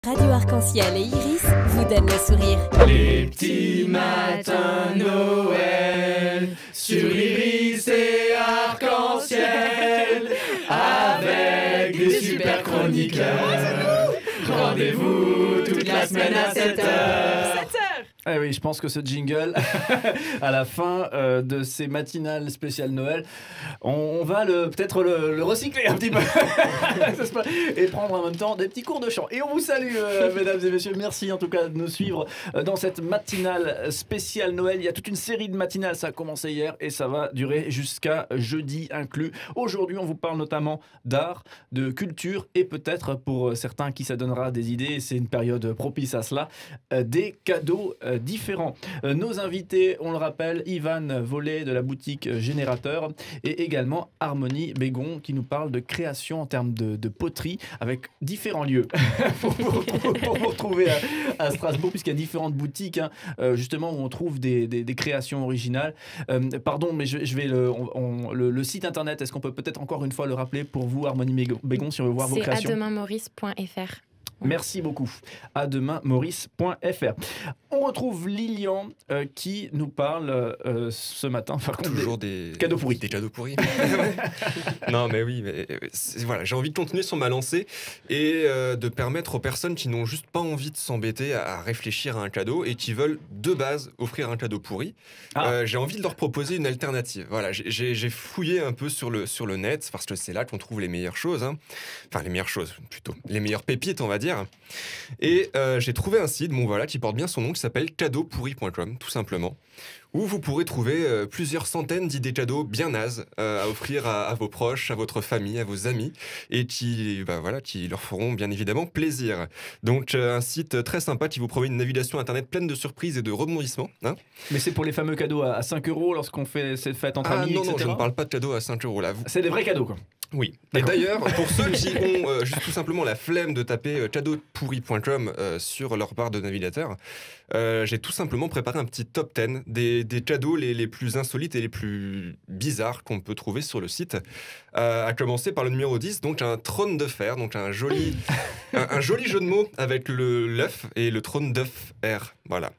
Radio Arc-en-Ciel et Iris vous donnent le sourire. Les petits matins Noël sur Iris et Arc-en-Ciel avec des super chroniqueurs. Rendez-vous toute la semaine à 7h. Eh oui, je pense que ce jingle, à la fin de ces matinales spéciales Noël, on va peut-être le recycler un petit peu et prendre en même temps des petits cours de chant. Et on vous salue, mesdames et messieurs. Merci en tout cas de nous suivre dans cette matinale spéciale Noël. Il y a toute une série de matinales, ça a commencé hier et ça va durer jusqu'à jeudi inclus. Aujourd'hui, on vous parle notamment d'art, de culture et peut-être pour certains qui ça donnera des idées, c'est une période propice à cela, des cadeaux différents. Nos invités, on le rappelle, Ivan Vollet de la boutique Générateur et également Harmonie Bégon qui nous parle de création en termes de poterie avec différents lieux pour vous retrouver à Strasbourg puisqu'il y a différentes boutiques justement où on trouve des créations originales. Pardon, mais je vais le site internet, est-ce qu'on peut peut-être encore une fois le rappeler pour vous, Harmonie Bégon, si on veut voir vos créations? C'est ademainmaurice.fr. Merci beaucoup. À demainmaurice.fr. On retrouve Lilian qui nous parle ce matin. Par contre, toujours des cadeaux pourris. Des cadeaux pourris. Non, mais oui, voilà, j'ai envie de continuer sur ma lancée et de permettre aux personnes qui n'ont juste pas envie de s'embêter à réfléchir à un cadeau et qui veulent de base offrir un cadeau pourri. J'ai envie de leur proposer une alternative. Voilà, j'ai fouillé un peu sur le net parce que c'est là qu'on trouve les meilleures choses. Enfin, les meilleures choses, plutôt. Les meilleures pépites, on va dire. Et j'ai trouvé un site qui porte bien son nom, qui s'appelle cadeauxpourris.com, tout simplement, où vous pourrez trouver plusieurs centaines d'idées cadeaux bien nazes à offrir à vos proches, à votre famille, à vos amis, et qui leur feront bien évidemment plaisir. Donc un site très sympa qui vous promet une navigation internet pleine de surprises et de rebondissements. Mais c'est pour les fameux cadeaux à 5 € lorsqu'on fait cette fête entre amis, non, etc. Non, je ne parle pas de cadeaux à 5 € là. C'est des vrais cadeaux, quoi. Oui. D'accord. Et d'ailleurs, pour ceux qui ont juste tout simplement la flemme de taper cadeauxpourris.com sur leur barre de navigateur, j'ai tout simplement préparé un petit top 10 des cadeaux les plus insolites et les plus bizarres qu'on peut trouver sur le site. À commencer par le numéro 10, donc un trône de fer, donc un joli jeu de mots avec l'œuf et le trône d'œuf R. Voilà.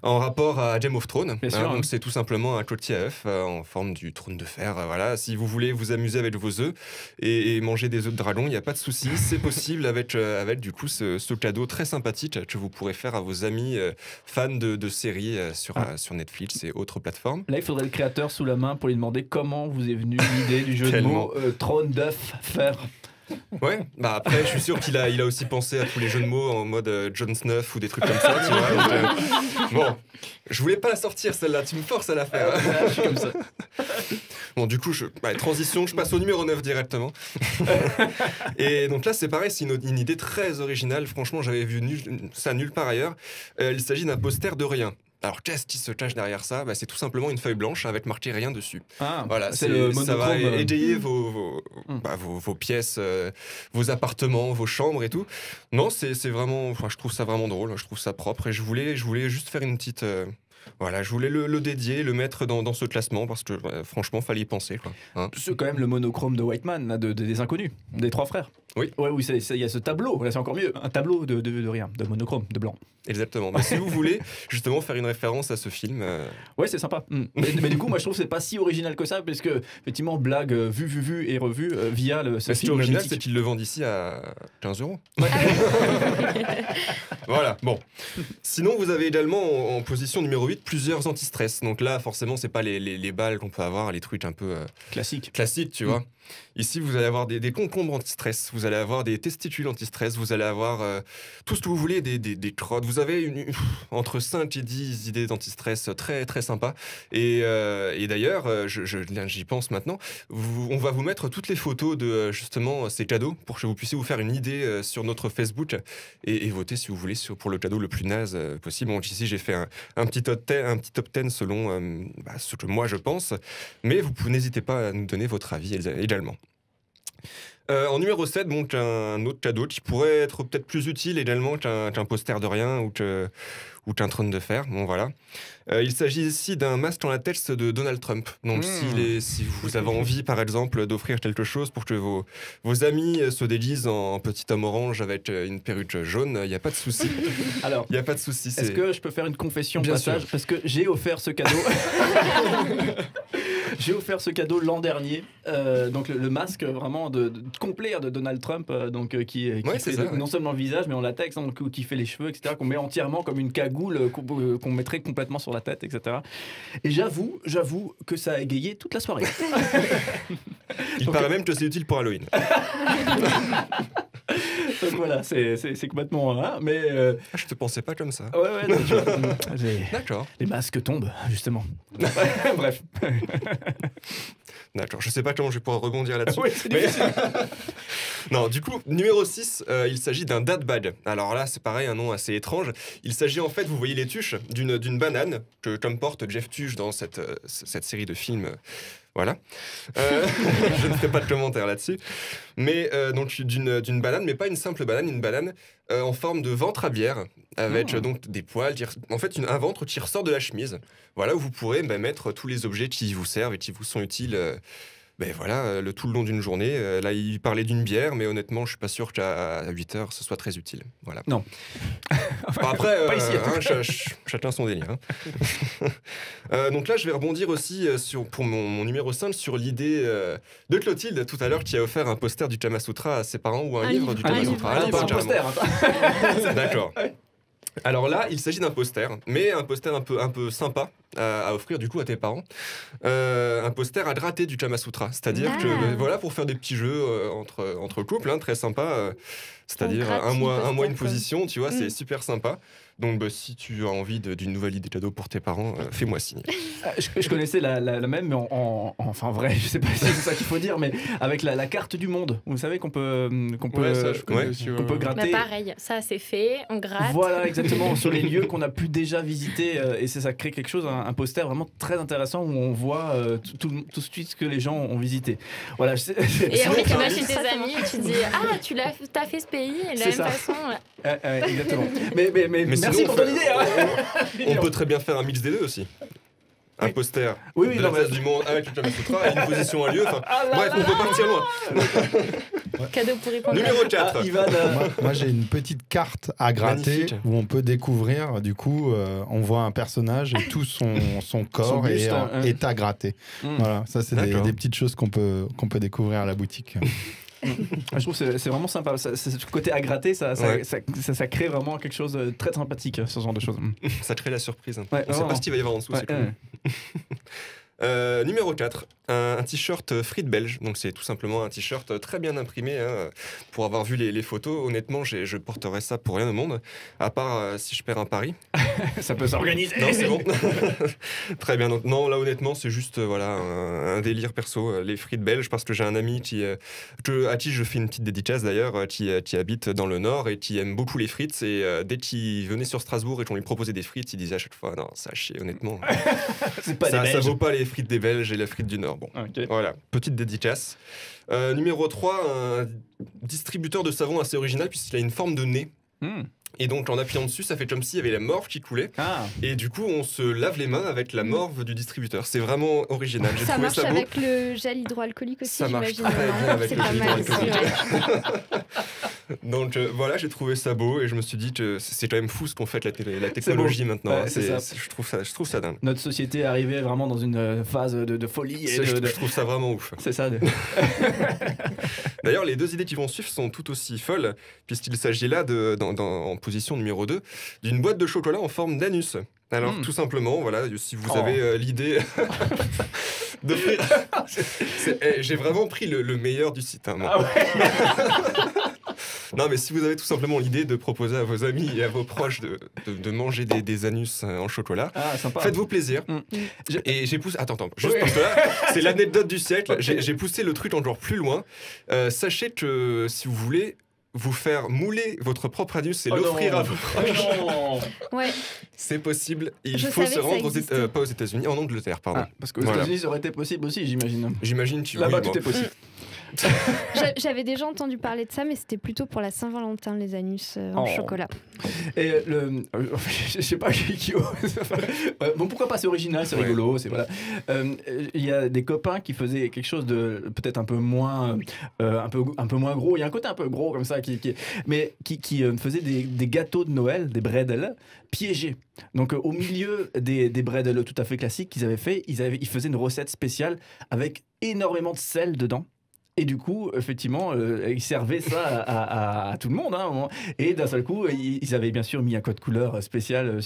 En rapport à Game of Thrones. Donc c'est tout simplement un coquille à œuf en forme du trône de fer. Voilà. Si vous voulez vous amuser avec vos œufs et manger des œufs de dragon, il n'y a pas de souci. C'est possible avec du coup ce cadeau très sympathique que vous pourrez faire à vos amis fans de séries sur Netflix et autres plateformes. Là, il faudrait le créateur sous la main pour lui demander comment vous est venue l'idée du jeu de mots trône d'œuf fer. Ouais, après je suis sûr qu'il a aussi pensé à tous les jeux de mots en mode Jon Snuff ou des trucs comme ça, tu vois. Bon, je voulais pas la sortir celle-là, tu me forces à la faire. Je suis comme ça. Bon, du coup, transition, je passe au numéro 9 directement. Et donc là, c'est pareil, c'est une idée très originale. Franchement, j'avais vu ça nulle part ailleurs. Il s'agit d'un poster de rien. Alors, qu'est-ce qui se cache derrière ça ? C'est tout simplement une feuille blanche avec marqué rien dessus. Voilà, c'est le monochrome. Ça va égayer vos pièces, vos appartements, vos chambres et tout. Non, c'est vraiment... je trouve ça vraiment drôle, je trouve ça propre. Et je voulais juste faire une petite... je voulais le dédier, le mettre dans ce classement parce que franchement, fallait y penser. C'est quand même le monochrome de Whiteman, là, des Inconnus, des trois frères. Oui. Ouais, oui, il y a ce tableau, là c'est encore mieux, un tableau de rien, de monochrome, de blanc. Exactement. Mais si vous voulez justement faire une référence à ce film... Ouais, c'est sympa. Mais du coup, moi je trouve que c'est pas si original que ça, parce que effectivement, blague vue et revue via ce film. Ce qui est original, c'est qu'ils le vendent ici à 15 €. Ouais. Voilà, bon. Sinon, vous avez également en position numéro 8 plusieurs anti-stress. Donc là, forcément, c'est pas les balles qu'on peut avoir, les trucs un peu classiques, tu vois. Ici, vous allez avoir des concombres anti-stress, vous allez avoir des testicules anti-stress, vous allez avoir tout ce que vous voulez, des crottes. Vous avez entre 5 et 10 idées d'anti-stress très, très sympas. Et d'ailleurs, j'y pense maintenant, on va vous mettre toutes les photos de justement ces cadeaux pour que vous puissiez vous faire une idée sur notre Facebook et voter si vous voulez pour le cadeau le plus naze possible. Donc ici, j'ai fait un petit top 10 selon ce que moi je pense. Mais vous n'hésitez pas à nous donner votre avis également. En numéro 7, bon, t'as un autre cadeau qui pourrait être peut-être plus utile également qu'un poster de rien ou qu'un trône de fer. Bon, voilà. Il s'agit ici d'un masque en latex de Donald Trump. Donc, si vous avez envie, par exemple, d'offrir quelque chose pour que vos amis se déguisent en petit homme orange avec une perruque jaune, il n'y a pas de souci. Alors, il n'y a pas de souci. Est-ce que je peux faire une confession au Bien passage sûr. Parce que j'ai offert ce cadeau. J'ai offert ce cadeau l'an dernier, donc le masque vraiment complet de Donald Trump, qui Ouais, fait ça, non seulement le visage mais en latex, hein, qui fait les cheveux, etc. Qu'on met entièrement comme une cagoule qu'on mettrait complètement sur la tête, etc. Et j'avoue que ça a égayé toute la soirée. Il paraît même que c'est utile pour Halloween. Donc voilà, c'est complètement mais Je te pensais pas comme ça. ouais, non, tu vois, D'accord. les masques tombent justement. Bref. D'accord, je sais pas comment je vais pouvoir rebondir là-dessus. Oui, c'est difficile. Non, du coup, numéro 6, il s'agit d'un dad bag. Alors là, c'est pareil, un nom assez étrange. Il s'agit en fait, vous voyez les tuches, d'une banane, comme porte Jeff Tuche dans cette série de films. Voilà. Je ne fais pas de commentaire là-dessus. Mais donc d'une banane, mais pas une simple banane, une banane en forme de ventre à bière, avec donc des poils, en fait un ventre qui ressort de la chemise. Voilà, où vous pourrez mettre tous les objets qui vous servent et qui vous sont utiles. Tout le long d'une journée. Là, il parlait d'une bière, mais honnêtement, je suis pas sûr qu'à 8 heures, ce soit très utile. Voilà. Non. Enfin, après, Pas ici, en tout chacun son délire. Hein. Donc là, je vais rebondir aussi pour mon numéro 5 sur l'idée de Clotilde, tout à l'heure, qui a offert un poster du Kama Sutra à ses parents ou un livre du Kama Sutra. Pas un poster. D'accord. Alors là, il s'agit d'un poster, mais un poster un peu sympa à offrir du coup à tes parents. Un poster à gratter du Kama Sutra, c'est-à-dire que voilà, pour faire des petits jeux entre couples, hein, très sympa. C'est-à-dire un mois une position, tu vois, c'est super sympa. Donc si tu as envie d'une nouvelle idée cadeau pour tes parents, fais-moi signe. Je connaissais la même, mais enfin vrai, je sais pas si c'est ça qu'il faut dire, mais avec la carte du monde. Vous savez qu'on peut gratter. Bah pareil, ça c'est fait, on gratte. Voilà, exactement, sur les lieux qu'on a pu déjà visiter, et ça crée quelque chose, un poster vraiment très intéressant où on voit tout de suite ce que les gens ont visité. Voilà. Et après tu vas chez tes amis et tu dis t'as fait ce pays et de la même façon. Exactement. Mais merci sinon, pour ton idée. Hein. On peut très bien faire un mix des deux aussi. Un poster de la face du monde avec le Kama Sutra et une position à lieu. Bref, on peut partir loin. Cadeau pour répondre. Numéro 4. Moi j'ai une petite carte à gratter. Magnifique. Où on peut découvrir, du coup, on voit un personnage et tout son corps Son buste, est à gratter. Voilà, ça c'est des petites choses qu'on peut découvrir à la boutique. Je trouve que c'est vraiment sympa. Ce côté à gratter, ça crée vraiment quelque chose de très sympathique, ce genre de choses. Ça crée la surprise. Ouais, on sait pas ce qu'il va y avoir en dessous. C'est cool. Numéro 4, un t-shirt frite belge. Donc c'est tout simplement un t-shirt très bien imprimé. Hein. Pour avoir vu les photos, honnêtement, je porterais ça pour rien au monde, à part si je perds un pari. Ça peut s'organiser. Non, c'est bon. Très bien. Donc non, là honnêtement, c'est juste un délire perso, les frites belges, parce que j'ai un ami à qui je fais une petite dédicace d'ailleurs, qui habite dans le Nord et qui aime beaucoup les frites. Et dès qu'il venait sur Strasbourg et qu'on lui proposait des frites, il disait à chaque fois non, ça a chier, honnêtement. Ça vaut pas les frites des Belges et la frite du Nord. Bon, voilà, petite dédicace. Numéro 3, un distributeur de savon assez original puisqu'il a une forme de nez. Et donc en appuyant dessus, ça fait comme s'il y avait la morve qui coulait. Et du coup, on se lave les mains avec la morve du distributeur. C'est vraiment original. J'ai Ça trouvé marche ça beau. avec le gel hydroalcoolique aussi, Ça marche j'imagine. très bien avec C'est le pas gel mal aussi, hydroalcoolique. ouais. Donc voilà, j'ai trouvé ça beau et je me suis dit que c'est quand même fou ce qu'on fait avec la technologie maintenant. Ouais, c'est ça. Je trouve ça dingue. Notre société est arrivée vraiment dans une phase de folie. Je trouve ça vraiment ouf. C'est ça. D'ailleurs, les deux idées qui vont suivre sont tout aussi folles, puisqu'il s'agit là, en position numéro 2, d'une boîte de chocolat en forme d'anus. Alors, tout simplement, voilà, si vous avez l'idée d'offrir... J'ai vraiment pris le meilleur du site. Hein, moi. Non, mais si vous avez tout simplement l'idée de proposer à vos amis et à vos proches de manger des anus en chocolat, faites-vous plaisir. Et j'ai poussé... Attends, juste parce que là, c'est l'anecdote du siècle. J'ai poussé le truc encore plus loin. Sachez que si vous voulez vous faire mouler votre propre anus et l'offrir à vos proches, Ouais. c'est possible. Il Je faut savais se que ça rendre existait. pas aux États-Unis, en Angleterre, pardon. Parce qu'aux États-Unis, ça aurait été possible aussi, j'imagine. J'imagine que Là-bas, oui, tout est possible. J'avais déjà entendu parler de ça, mais c'était plutôt pour la Saint-Valentin, les anus en chocolat. Et je sais pas qui. Bon, pourquoi pas, c'est original, c'est rigolo, c'est voilà. Il y a des copains qui faisaient quelque chose de peut-être un peu moins gros. Il y a un côté un peu gros comme ça, qui faisait des gâteaux de Noël, des bredel piégés. Donc au milieu des bredel tout à fait classiques qu'ils avaient fait, ils faisaient une recette spéciale avec énormément de sel dedans. Et du coup, effectivement, ils servaient ça à tout le monde. Hein, à un moment. Et d'un seul coup, ils avaient bien sûr mis un code couleur spécial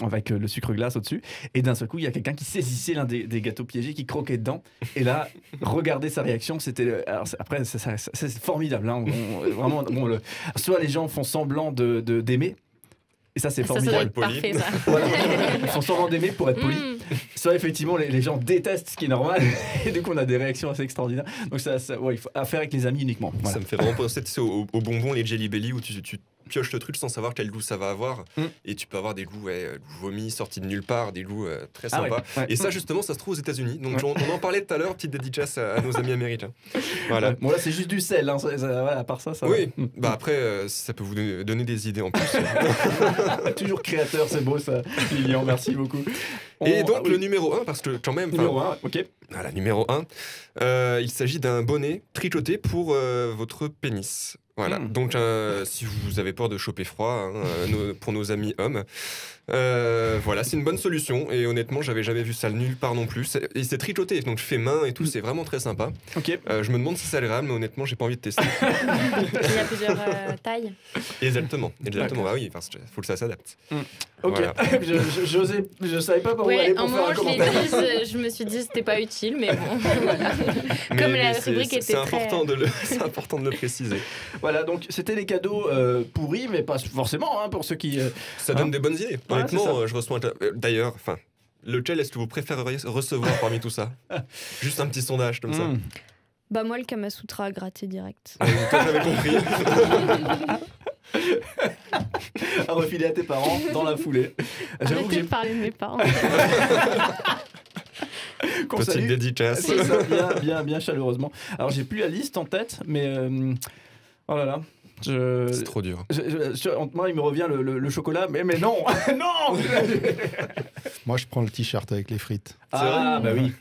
avec le sucre glace au-dessus. Et d'un seul coup, il y a quelqu'un qui saisissait l'un des gâteaux piégés, qui croquait dedans. Et là, regardez sa réaction. Après, c'est formidable. Hein, vraiment, soit les gens font semblant d'aimer. Et ça, c'est formidable. Ça parfait, ça. Voilà. Ils font semblant d'aimer pour être polis. Soit effectivement, les gens détestent, ce qui est normal. Et du coup, on a des réactions assez extraordinaires. Donc, il faut faire avec les amis uniquement. Voilà. Ça me fait vraiment penser aux bonbons, les Jelly Belly, où tu pioches le truc sans savoir quel goût ça va avoir. Et tu peux avoir des goûts vomis, sortis de nulle part, des goûts très sympas. Ouais. Et ça, justement, ça se trouve aux États-Unis. Donc, on en parlait tout à l'heure, petite dédicace à nos amis américains. Voilà. Bon, là, c'est juste du sel. Hein. À part ça, ça oui. Bah, après, ça peut vous donner des idées en plus. Toujours créateur, c'est beau ça, Lilian, merci beaucoup. Et donc le numéro 1, parce que quand même... Numéro 1, ok. Voilà, numéro 1, il s'agit d'un bonnet tricoté pour votre pénis. Voilà, donc si vous avez peur de choper froid, pour nos amis hommes, voilà, c'est une bonne solution. Et honnêtement, j'avais jamais vu ça nulle part non plus. Et c'est tricoté, donc je fais main et tout, c'est vraiment très sympa. Ok. Je me demande si c'est agréable, mais honnêtement, j'ai pas envie de tester. Il y a plusieurs tailles. Exactement. Bah oui, faut que ça s'adapte. Ok. Voilà. je savais pas par où aller pour faire un commentaire. Je me suis dit c'était pas utile, mais bon. Voilà. Comme la rubrique était c'est important de le préciser. Voilà, donc c'était les cadeaux pourris, mais pas forcément pour ceux qui. Ça donne des bonnes idées. Honnêtement, je reçois. D'ailleurs, lequel est-ce que vous préféreriez recevoir parmi tout ça? Juste un petit sondage comme ça. Bah moi, le Kamasutra à gratter direct. Toi, j'avais compris. À refiler à tes parents dans la foulée. Arrêtez de parler de mes parents. Petite dédicace. C'est ça, bien chaleureusement. Alors j'ai plus la liste en tête, mais oh là là. C'est trop dur. Moi, il me revient le chocolat, mais non, non. Moi, je prends le t-shirt avec les frites. Ah bah oui.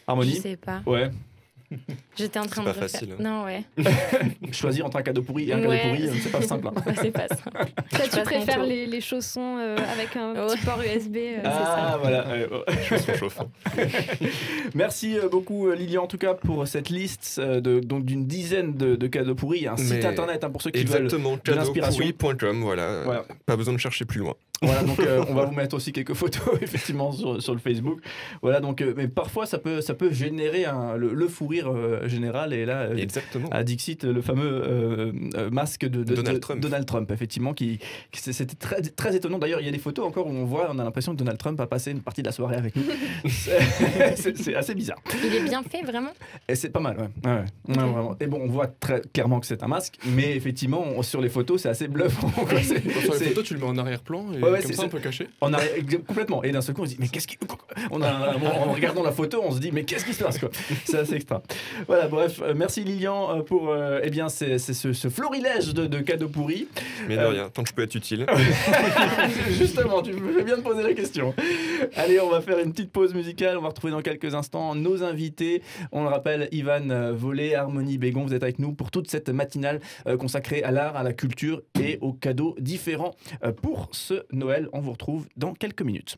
Harmonie. Je sais pas. Ouais. J'étais en train de refaire. Facile, hein. Non, ouais. Choisir entre un cadeau pourri et un cadeau pourri, c'est pas simple. Hein. C'est pas simple. Tu préfères les chaussons avec un petit port USB, c'est ça. Ah voilà. Chaussons chauffants. Merci beaucoup Lilian en tout cas pour cette liste donc d'une dizaine de cadeaux pourris. Un site internet pour ceux qui veulent de l'inspiration. Exactement, voilà. Pas besoin de chercher plus loin. Voilà, donc on va vous mettre aussi quelques photos effectivement sur le Facebook. Voilà, donc mais parfois ça peut générer le fou rire général, et là à Dixit le fameux masque de Donald Trump effectivement c'était très, très étonnant. D'ailleurs, il y a des photos encore où on a l'impression que Donald Trump a passé une partie de la soirée avec nous. c'est assez bizarre. Il est bien fait vraiment. Et c'est pas mal, ouais, vraiment. Et bon, on voit très clairement que c'est un masque, mais effectivement sur les photos c'est assez bluffant. Sur les photos tu le mets en arrière-plan et comme ça on peut cacher. Complètement. Et d'un seul coup on se dit mais qu'est-ce qui... en regardant la photo on se dit mais qu'est-ce qui se passe quoi. C'est assez extra. Voilà, bref, merci Lilian pour ce florilège de cadeaux pourris. Mais de rien, tant que je peux être utile. Justement, tu fais bien de poser la question. Allez, on va faire une petite pause musicale. On va retrouver dans quelques instants nos invités. On le rappelle, Ivan Volé, Harmonie Bégon, vous êtes avec nous pour toute cette matinale consacrée à l'art, à la culture et aux cadeaux différents pour ce Noël. On vous retrouve dans quelques minutes.